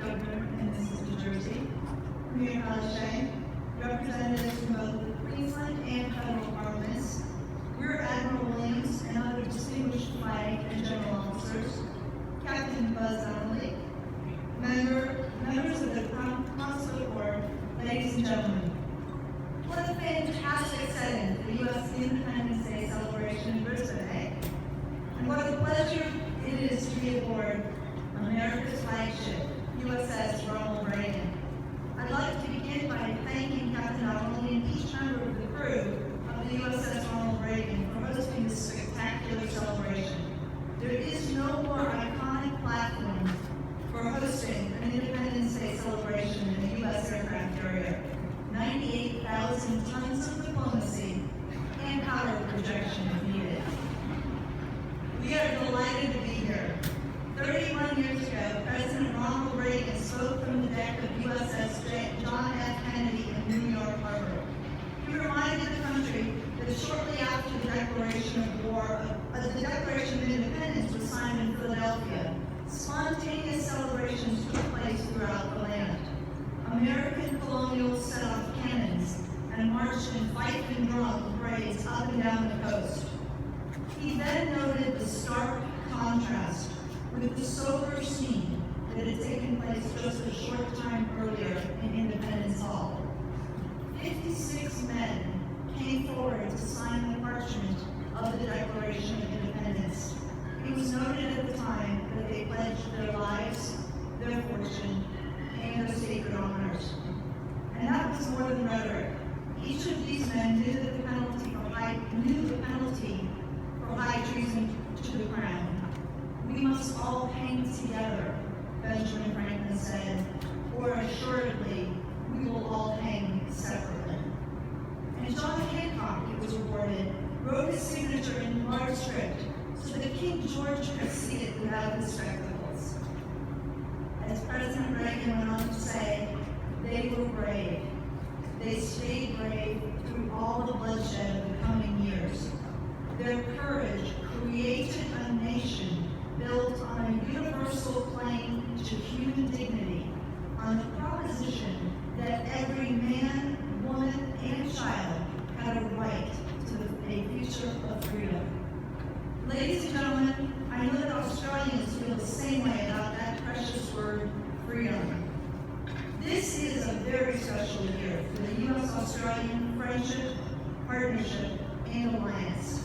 Governor and Mrs. New Jersey, Premier Palaszczuk, representatives from both the Queensland and federal parliaments, Rear Admiral Williams and other distinguished flag and general officers, Captain Buzz Donnelly, members of the Consulate Board, ladies and gentlemen. What a fantastic setting for the U.S. Independence Day celebration in Brisbane, and what a pleasure it is to be aboard America's flagship, USS Ronald Reagan. I'd like to begin by thanking Captain Donnelly and each member of the crew of the USS Ronald Reagan for hosting this spectacular celebration. There is no more iconic platform for hosting an Independence Day celebration in the U.S. aircraft carrier. 98,000 tons of diplomacy and power projection if needed. We are delighted to be here. 31 years ago, President Ronald Reagan spoke from the deck of USS John F. Kennedy in New York Harbor. He reminded the country that shortly after the Declaration of Independence was signed in Philadelphia, spontaneous celebrations took place throughout the land. American colonials set off cannons and marched in fife and drum parades up and down the coast. He then noted the stark contrast with the sober scene that had taken place just a short time earlier in Independence Hall. 56 men came forward to sign the parchment of the Declaration of Independence. It was noted at the time that they pledged their lives, their fortune, and their sacred honors. And that was more than rhetoric. Each of these men knew the penalty for high treason to the crown. We must all hang together, Benjamin Franklin said, or assuredly we will all hang separately. And John Hancock, it was reported, wrote his signature in large script so that King George could see it without his spectacles. As President Reagan went on to say, they were brave. They stayed brave through all the bloodshed of the coming years. Their courage created a nation built on a universal claim to human dignity, on the proposition that every man, woman, and child had a right to a future of freedom. Ladies and gentlemen, I know that Australians feel the same way about that precious word, freedom. This is a very special year for the U.S.-Australian friendship, partnership, and alliance.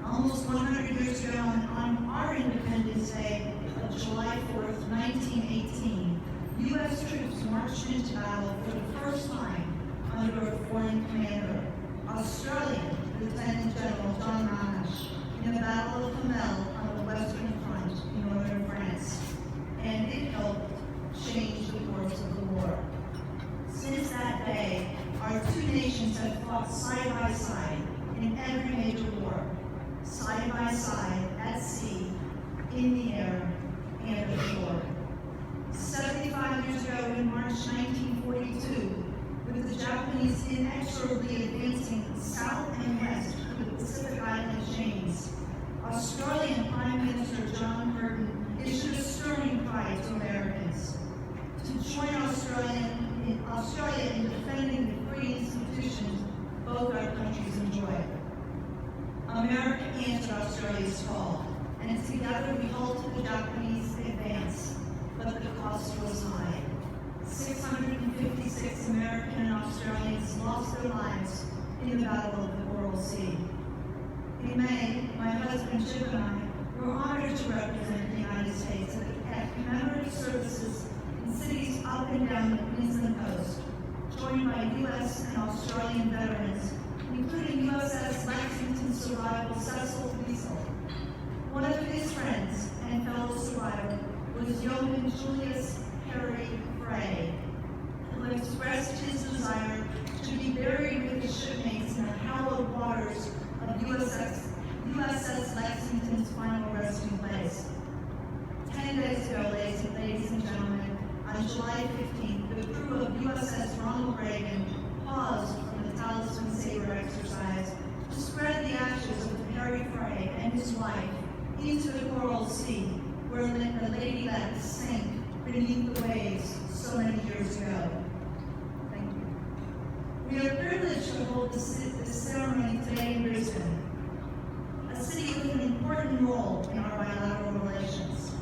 Almost 100 years ago, on our Independence Day of July 4th, 1918, U.S. troops marched into battle for the first time under a foreign commander, Australian Lieutenant General John Ronald, in the Battle of Hamel on the Western Front in northern France, and it helped change the course of the war. Since that day, our two nations have fought side by side in every major war, side by side at sea, in the air, and ashore. 75 years ago, in March 1942, with the Japanese inexorably advancing south and west through the Pacific Island chains, Australian Prime Minister John Curtin issued a stirring cry to Americans to join Australia in defending the free institutions both our countries enjoy. America answered Australia's call, and together we halted the Japanese advance, but the cost was high. 656 American and Australians lost their lives in the Battle of the Coral Sea. In May, my husband Chip and I were honored to represent the United States at commemorative services in cities up and down the Queensland coast, joined by U.S. and Australian veterans, including USS Lexington survivor Cecil Wiesel. One of his friends and fellow survivor was Yeoman Julius Harry Frey, who expressed his desire to be buried with his shipmates in the hallowed waters of USS Lexington's final resting place. 10 days ago, ladies and gentlemen, on July 15th, the crew of USS Ronald Reagan paused from the Talisman Sabre exercise to spread the ashes of Harry Frey and his wife into the Coral Sea, where the Lady Lex sank beneath the waves so many years ago. Thank you. We are privileged to hold this ceremony today in Brisbane, a city with an important role in our bilateral relations.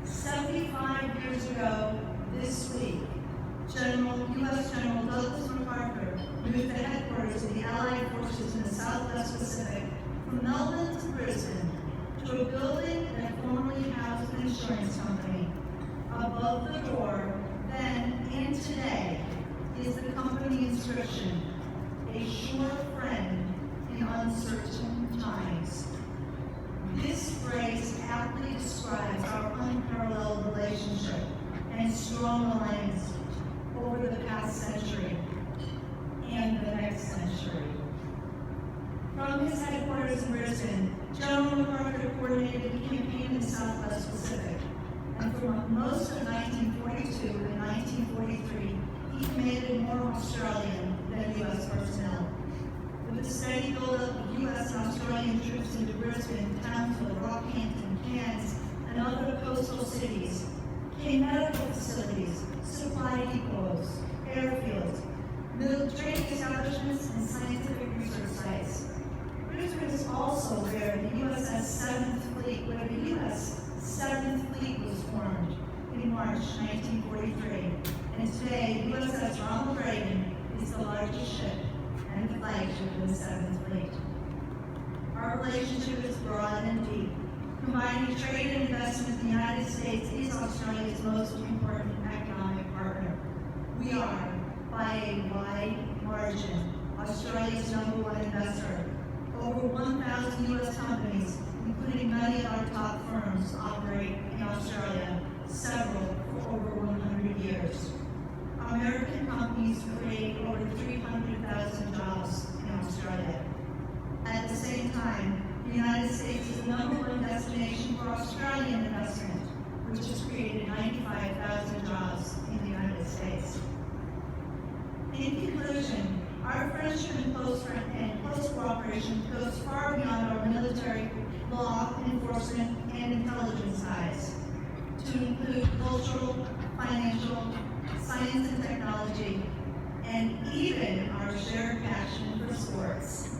75 years ago this week, U.S. General Douglas MacArthur moved the headquarters of the Allied forces in the Southwest Pacific from Melbourne to Brisbane to a building that formerly housed an insurance company. Above the door, then and today, is the company inscription, "A sure friend in uncertain times." This phrase aptly describes our unparalleled relationship and strong alliance over the past century and the next century. From his headquarters in Brisbane, General MacArthur coordinated a campaign in the Southwest Pacific, and for most of 1942 and 1943, he commanded more Australian than U.S. personnel. With the steady buildup of U.S. and Australian troops into Brisbane, Townsville, Rockhampton, Cairns, and other coastal cities, came medical facilities, supply depots, airfields, military establishments, and scientific research sites. Brisbane is also where the USS 7th Fleet, was formed in March 1943. And today, USS Ronald Reagan is the largest ship and the flagship of the 7th Fleet. Our relationship is broad and deep. Combining trade and investment, the United States is Australia's most important economic partner. We are, by a wide margin, Australia's #1 investor. Over 1,000 U.S. companies, including many of our top firms, operate in Australia, several for over 100 years. American companies create over 300,000 jobs in Australia. At the same time, the United States is the #1 destination for Australian investment, which has created 95,000 jobs in the United States. In conclusion, our friendship and close cooperation goes far beyond our military, law enforcement, and intelligence ties, to include cultural, financial, science and technology, and even our shared passion for sports.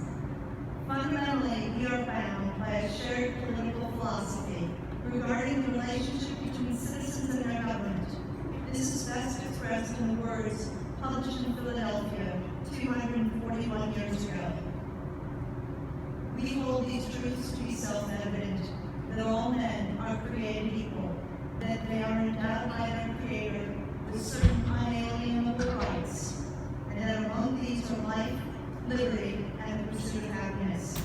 Fundamentally, we are bound by a shared political philosophy regarding the relationship between citizens and their government. This is best expressed in the words published in Philadelphia 241 years ago. We hold these truths to be self-evident, that all men are created equal, that they are endowed by their Creator with certain unalienable rights, and that among these are life, liberty, and the pursuit of happiness.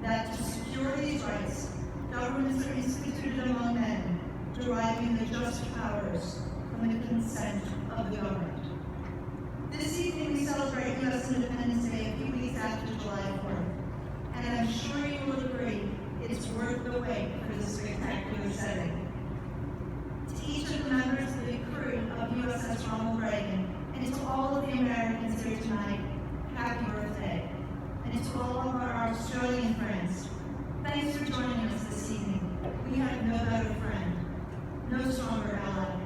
That to secure these rights, governments are instituted among men, deriving their just powers from the consent of the governed. This evening we celebrate U.S. Independence Day a few weeks after July 4th, and I'm sure you will agree it's worth the wait for this spectacular setting. To each of the members of the crew of USS Ronald Reagan, and to all of the Americans here tonight, happy birthday. And to all of our Australian friends, thanks for joining us this evening. We have no better friend, no stronger ally,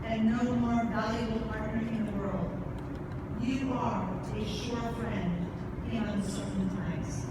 and no more valuable partner in the world. You are a sure friend in uncertain times.